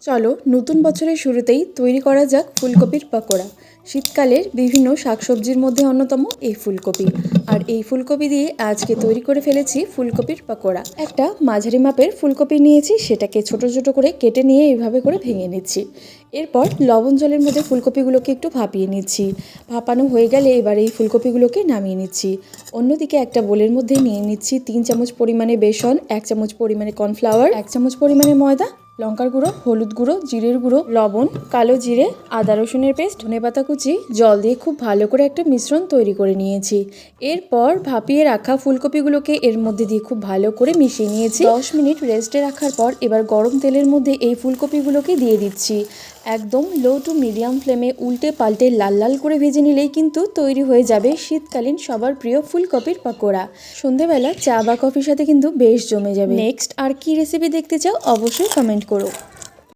চলো নতুন বছরের শুরুতেই তৈরি করা যাক ফুলকপির পকোড়া। শীতকালের বিভিন্ন শাকসবজির মধ্যে অন্যতম এই ফুলকপি। আর এই ফুলকপি দিয়ে আজকে তৈরি করে ফেলেছি ফুলকপির পকোড়া। একটা মাঝারি মাপের ফুলকপি নিয়েছি, সেটাকে ছোট ছোট করে কেটে নিয়ে এইভাবে করে ভেঙে নিচ্ছি। এরপর লবণ জলের মধ্যে ফুলকপিগুলোকে একটু ভাপিয়ে নিচ্ছি। ভাপানো হয়ে গেলে এবার এই ফুলকপিগুলোকে নামিয়ে নিচ্ছি। অন্যদিকে একটা বোলের মধ্যে নিয়ে নিচ্ছি 3 চামচ পরিমাণে বেসন, 1 চামচ পরিমাণে কর্নফ্লাওয়ার, 1 চামচ পরিমাণে ময়দা, লঙ্কার গুঁড়ো, হলুদ গুঁড়ো, জিরের গুঁড়ো, লবণ, কালো জিরে, আদা রসুনের পেস্ট, ধনেপাতা কুচি, জল দিয়ে খুব ভালো করে একটা মিশ্রণ তৈরি করে নিয়েছি। এরপর ভাপিয়ে রাখা ফুলকপিগুলোকে এর মধ্যে দিয়ে খুব ভালো করে মিশিয়ে নিয়েছি। 10 মিনিট রেস্টে রাখার পর এবার গরম তেলের মধ্যে এই ফুলকপিগুলোকে দিয়ে দিচ্ছি। একদম লো টু মিডিয়াম ফ্লেমে উল্টে পাল্টে লাল লাল করে ভেজে নিলেই কিন্তু তৈরি হয়ে যাবে শীতকালীন সবার প্রিয় ফুলকপির পকোড়া। সন্ধেবেলা চা বা কফির সাথে কিন্তু বেশ জমে যাবে। নেক্সট আর কি রেসিপি দেখতে চাও অবশ্যই কমেন্ট করো।